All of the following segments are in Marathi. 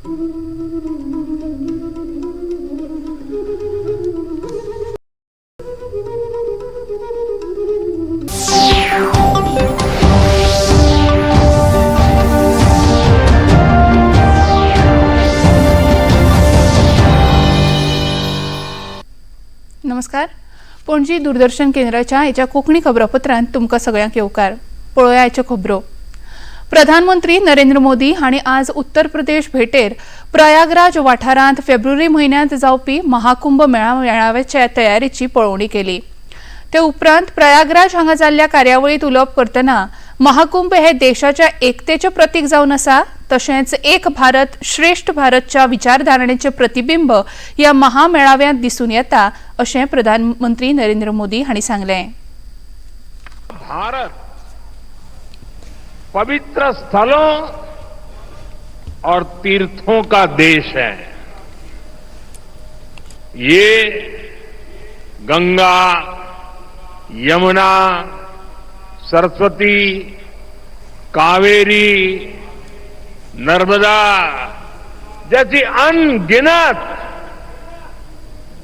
नमस्कार. पणजी दूरदर्शन केंद्राच्या हेच्या कोंकणी खबरापत्रांत तुमकां सगळ्यांक येवकार. पळोवया आयच्यो खबरो. प्रधानमंत्री नरेंद्र मोदी हांणी आज उत्तर प्रदेश भेटेर प्रयागराज वाठारांत फेब्रुवारी म्हयन्यांत जावपी महाकुंभ मेळाव्याच्या तयारीची पळोवणी केली. ते उपरांत प्रयागराज हांगा जाल्ल्या कार्यावळींत उलोवप करतना महाकुंभ हे देशाच्या एकतेचें प्रतीक जावन आसा, तशेंच एक भारत श्रेष्ठ भारतच्या विचारधारणेचें प्रतिबिंब ह्या महामेळाव्यांत दिसून येता अशें प्रधानमंत्री नरेंद्र मोदी हांणी सांगलें. भारत पवित्र स्थलों और तीर्थों का देश है. ये गंगा, यमुना, सरस्वती, कावेरी, नर्मदा जैसी अनगिनत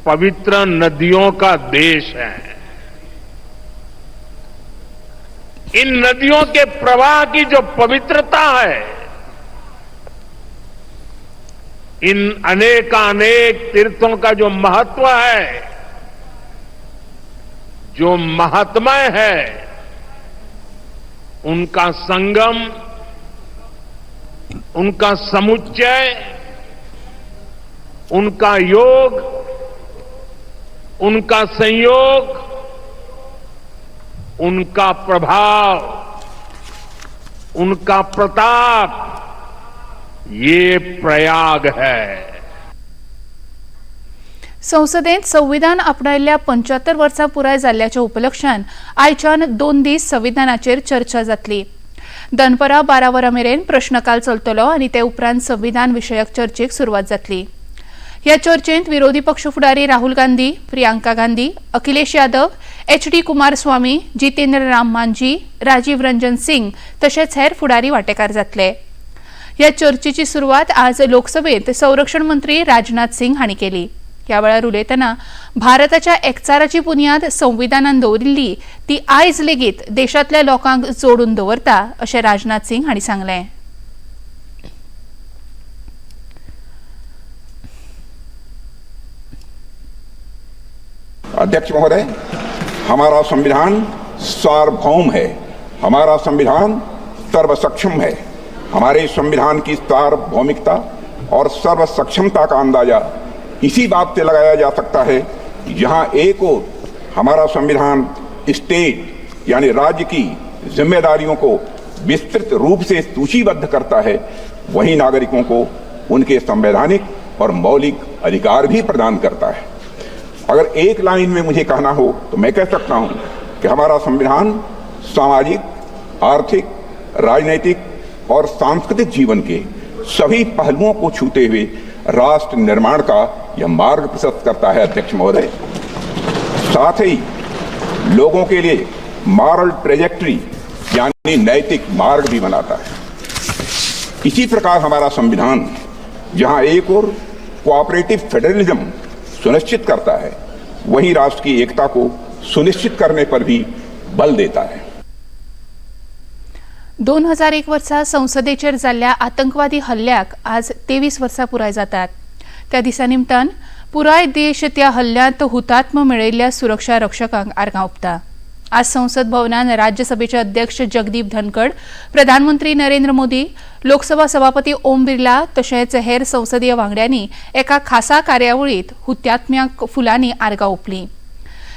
पवित्र नदियों का देश है. इन नदियों के प्रवाह की जो पवित्रता है, इन अनेकानेक तीर्थों का जो महत्व है, जो महात्म्य है, उनका संगम, उनका समुच्चय, उनका योग, उनका संयोग, उनका प्रभाव, उनका प्रताप, ये प्रयाग है. संसदेत संविधान आपणायल्ल्या 75 वर्सां पुराय जाल्ल्याच्या उपलक्षान आयच्यान 2 दीस संविधानाचेर चर्चा जातली. दनपरां 12 वरां मेरेन प्रश्नकाल चलतलो आनी ते उपरांत संविधान विशयक चर्चेक सुरवात जातली. ह्या चर्चेंत विरोधी पक्ष फुडारी राहुल गांधी, प्रियांका गांधी, अखिलेश यादव, HD कुमारस्वामी, जितेंद्र राम मांझी, राजीव रंजन सिंग तशेंच हेर फुडारी वांटेकार जातले. ह्या चर्चेची सुरवात आज लोकसभेत संरक्षण मंत्री राजनाथ सिंग हांणी केली. ह्या वेळार उलयतना भारताच्या एकचाराची बुन्याद संविधानान दवरिल्ली ती आयज लेगीत देशांतल्या लोकांक जोडून दवरता अशें राजनाथ सिंग हांणी सांगलें. अध्यक्ष महोदय, हमारा संविधान सार्वभौम है. हमारा संविधान सर्वसक्षम है. हमारे संविधान की सार्वभौमिकता और सर्वसक्षमता का अंदाजा इसी बात से लगाया जा सकता है कि जहां एक ओर हमारा संविधान स्टेट यानी राज्य की जिम्मेदारियों को विस्तृत रूप से सूचीबद्ध करता है, वहीं नागरिकों को उनके संवैधानिक और मौलिक अधिकार भी प्रदान करता है. अगर एक लाइन में मुझे कहना हो तो मैं कह सकता हूं कि हमारा संविधान सामाजिक, आर्थिक, राजनीतिक और सांस्कृतिक जीवन के सभी पहलुओं को छूते हुए राष्ट्र निर्माण का यह मार्ग प्रशस्त करता है. अध्यक्ष महोदय, साथ ही लोगों के लिए मॉरल ट्रेजेक्ट्री यानी नैतिक मार्ग भी बनाता है. इसी प्रकार हमारा संविधान जहां एक ओर कोऑपरेटिव फेडरलिज्म सुनिश्चित करता है, वहीं राष्ट्र की एकता को सुनिश्चित करने पर भी बल देता है. 2001 वर्सा संसदेचेर जाल्ल्या आतंकवादी हल्ल्याक आज 23 वर्सां पुराय जातात. त्या दिसा निमतान पुराय देश त्या हल्ल्यांत हुतात्म मेळयल्ल्या सुरक्षा रक्षकांक आर्गां ओंपता. आज संसद भवनान राज्यसभेचे अध्यक्ष जगदीप धनखड, प्रधानमंत्री नरेंद्र मोदी, लोकसभा सभापती ओम बिर्ला तशेंच हेर संसदीय वांगड्यांनी एका खासा कार्यावळींत हुतात्म्यांक फुलांनी आर्गां ओंपलीं.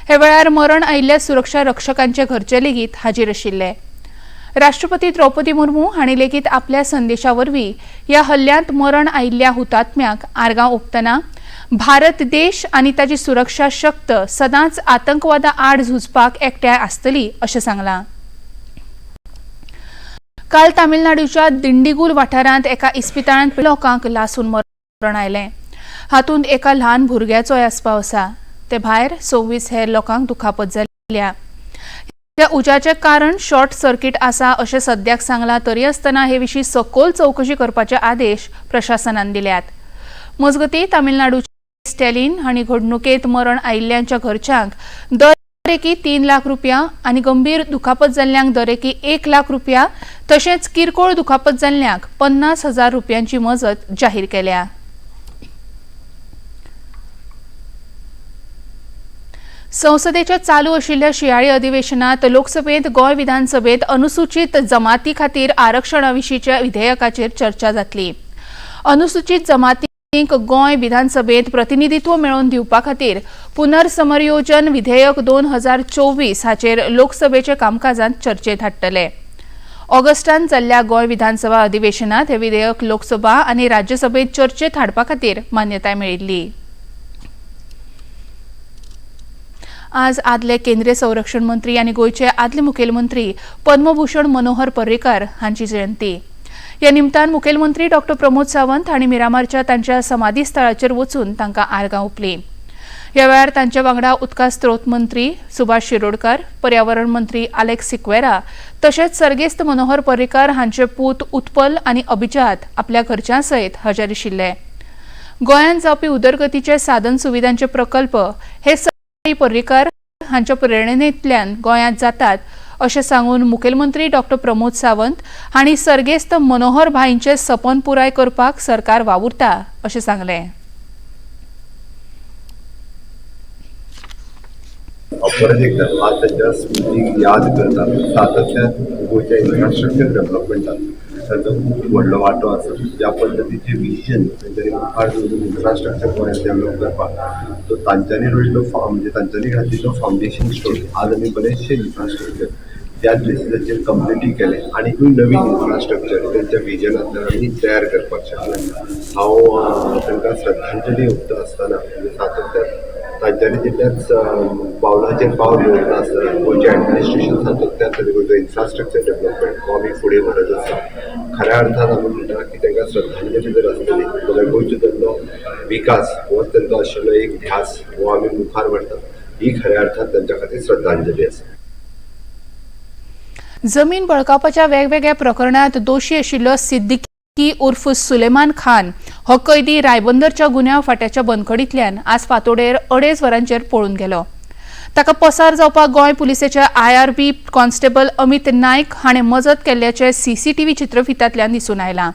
हे वेळार मरण आयिल्ल्या सुरक्षा रक्षकांचे घरचे लेगीत हाजीर आशिल्ले. राष्ट्रपती द्रौपदी मुर्मू हांणी लेगीत आपल्या संदेशा वरवीं ह्या हल्ल्यांत मरण आयिल्ल्या हुतात्म्यांक आर्गां ओंपतना भारत देश आनी ताची सुरक्षा शक्त सदांच आतंकवादा आड झुजपाक एकठांय आसतली अशें सांगलां. काल तामिळनाडूच्या दिंडीगुल वाठारांत एका इस्पितळांत लोकांक लासून मरण आयलें. हातूंत एका ल्हान भुरग्याचोय आस्पाव आसा. ते भायर 26 हेर लोकांक दुखापत जाल्या. त्या उज्याचें कारण शॉर्ट सर्किट आसा अशें सद्याक सांगलां तरी आसतना हे विशीं सखोल चवकशी करपाचे आदेश प्रशासनान दिल्यात. मजगतीं तामिळनाडूचे स्टॅलिन हांणी घडणुकेंत मरण आयिल्ल्यांच्या घरच्यांक दरेकी 3 लाख रुपया आनी गंभीर दुखापत जाल्ल्यांक दरेकी 1 लाख रुपया तशेंच किरकोळ दुखापत जाल्ल्यांक 50,000 रुपयांची मजत जाहीर केल्या. संसदेच्या चालू आशिल्ल्या शियाळी अधिवेशनात लोकसभेत गोंय विधानसभेत अनुसूचित जमाती खातीर आरक्षणा विशींच्या विधेयकाचेर चर्चा जातली. अनुसूचित जमातींक गोंय विधानसभेत प्रतिनिधित्व मेळोवन दिवपा खातीर पुनर्समरयोजन विधेयक 2024 हाचेर लोकसभेच्या कामकाजांत चर्चेत हाडटले. ऑगस्टांत जाल्ल्या गोंय विधानसभा अधिवेशनात हे विधेयक लोकसभा आनी राज्यसभेत चर्चेत हाडपा खातीर मान्यताय मेळिल्ली. आज आदले केंद्रीय संरक्षण मंत्री आनी गोयचे आदले मुखेलमंत्री पद्मभूषण मनोहर पर्रीकार हांची जयंती. ह्या निमतान मुखेलमंत्री डॉ. प्रमोद सावंत हांणी मिरामारच्या तांच्या समाधी स्थळाचेर वचून तांकां आर्गां ओंपलीं. ह्या वेळार तांचे वांगडा उदका स्त्रोत मंत्री सुभाष शिरोडकार, पर्यावरण मंत्री आलेक्स सिक्वेरा तशेंच सर्गेस्त मनोहर पर्रीकार हांचे पूत उत्पल आनी अभिजात आपल्या घरच्यां सयत हजर आशिल्ले. गोंयांत जावपी उदरगतीचे साधन सुविधांचे प्रकल्प हे पर्रीकार हांच्या प्रेरणेंतल्यान गोंयांत जातात अशें सांगून मुखेलमंत्री डॉ. प्रमोद सावंत हांणी सर्गेस्त मनोहर भाईंचे सपन पुराय करपाक सरकार वावुरता अशें सांगलें. परत एकदा आज त्यांच्या स्मृती याद करता सातत्यान गोंयच्या इन्फ्रास्ट्रक्चर डेव्हलपमेंटात ताचो खूब व्हडलो वांटो आसा. ज्या पद्दतीचे विजन तेंच्यांनी मुखार दवरून इन्फ्रास्ट्रक्चर गोंयांत डेव्हलप करपाक तो तांच्यांनी रोयल्लो म्हणजे तांच्यांनी घातिल्लो फावंडेशन स्टोन आज आमी बरेचशे इन्फ्रास्ट्रक्चर त्याच बेसिसाचेर कंप्लिटी केले आनीकूय नवीन इन्फ्रास्ट्रक्चर त्यांच्या विजनांतल्यान आमी तयार करपाक शकले. हांव तांकां श्रद्धांजली ओंपता आसतना म्हणजे सातत्यान तांच्यांनी दिल्ल्याच पावलाचेर पावल दवरता आसतना गोंयचें एडमिनिस्ट्रेशन सातत्यान गोंयचो इन्फ्रास्ट्रक्चर डेव्हलपमेंट हो आमी फुडें व्हरत आसा. खऱ्या अर्थान आमी म्हणटा की तांकां श्रद्धांजली जर आसतली जाल्यार गोंयचो तेन्ना विकास हो तांचो आशिल्लो एक ध्यास हो आमी मुखार व्हरता. ही खऱ्या अर्थान तांच्या खातीर श्रद्धांजली आसा. जमीन बळकावपाच्या वेगवेगळ्या प्रकरणात दोशी आशिल्लो सिद्दीकी उर्फ सुलेमान खान हो कैदी रायबंदरच्या गुन्यांव फाट्याच्या बंदखडींतल्यान आज फांतोडेर 2.5 वरांचेर पळून गेलो. ताका पसार जावपाक गोंय पुलिसेचे IRB कॉन्स्टेबल अमित नायक हाणें मजत केल्ल्याचे CCTV चित्रफितांतल्यान दिसून आयलां.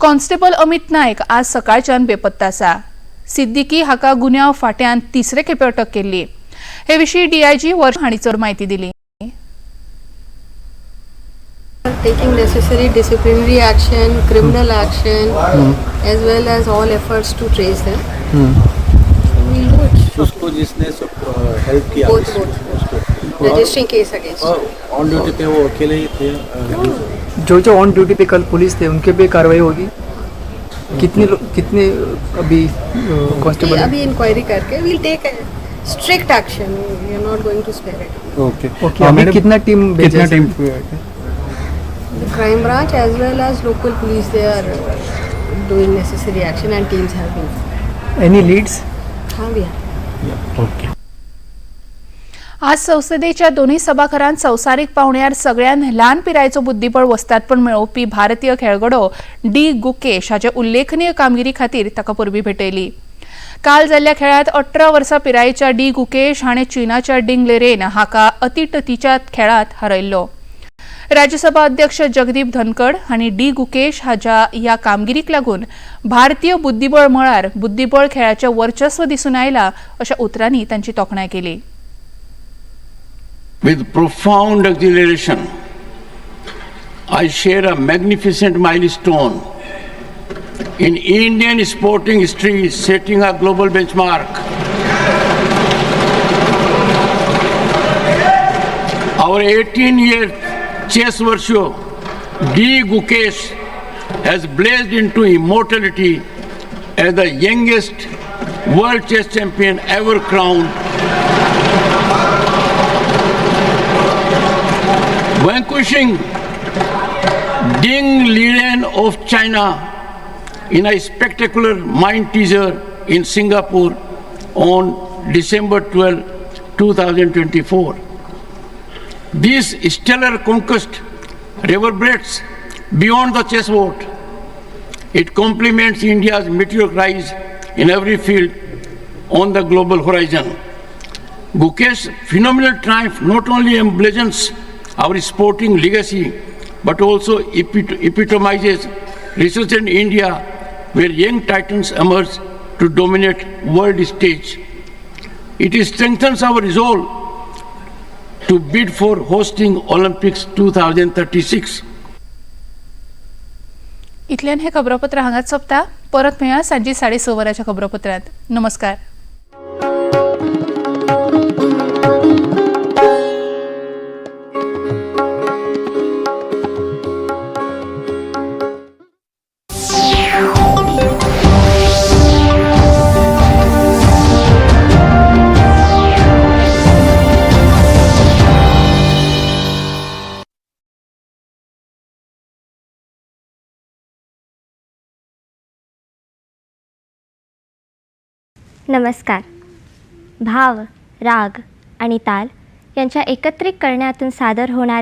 कॉन्स्टेबल अमित नायक आज सकाळच्यान बेपत्ता आसा. सिद्दीकी हाका गुन्यांव फाट्यान 3रे खेपे अटक केल्ली. हे विशीं DIG वर्ष हांणी चड म्हायती दिली. Taking necessary disciplinary action, criminal action, as well as all efforts to trace them. We'll do it. उसको जिसने हेल्प किया Both. Registering case against. On duty पे वो अकेले ही थे. जो ऑन ड्यूटी पे कल पुलिस थे उनके पे कार्रवाई होगी. कितने अभी कांस्टेबल अभी इंक्वायरी करके we'll take a strict action. We are not going to spare it. Okay अभी कितना team The crime branch as well as local police, they are doing necessary action and teams have been. Any leads We have. Okay. आज संसदेच्या दोन्ही सभाघरांत संवसारीक पावण्यार सगळ्यात ल्हान पिरायेचो बुद्धीबळ वस्तादपण मेळोवपी भारतीय खेळगडो D. गुकेश हाचे उल्लेखनीय कामगिरी खातीर ताका परबीं भेटयली. काल जाल्ल्या खेळांत 18 वर्सां पिरायेच्या D. गुकेश हाणें चीनाच्या डिंग लेरेन हाका अतिटतीच्या खेळांत हारयल्लो. राज्यसभा अध्यक्ष जगदीप धनखड हांणी D. गुकेश हाच्या ह्या कामगिरीक लागून भारतीय बुद्धीबळ मळार बुद्धीबळ खेळाचें वर्चस्व दिसून आयलां अशा उतरांनी तांची तोखणाय केली. With profound exhilaration, I share a magnificent milestone in Indian sporting history, setting a global benchmark. Our 18-year chess virtue, D. Gukesh, has blazed into immortality as the youngest world chess champion ever crowned. Vanquishing Ding Liren of China in a spectacular mind teaser in Singapore on December 12, 2024. This stellar conquest reverberates beyond the chessboard. It complements India's meteoric rise in every field on the global horizon. Gukesh's phenomenal triumph not only emblazons our sporting legacy, but also epitomizes resurgent India, where young titans emerge to dominate world stage. It strengthens our resolve to bid for hosting Olympics 2036. इतल्यान हे खबरापत्र हांगाच सोंपता. परत मेळया सांजे 6:30 वरांच्या खबरापत्रांत. नमस्कार. नमस्कार. भाव, राग आणि ताल यांच्या एकत्रित करण्यातून सादर होणारे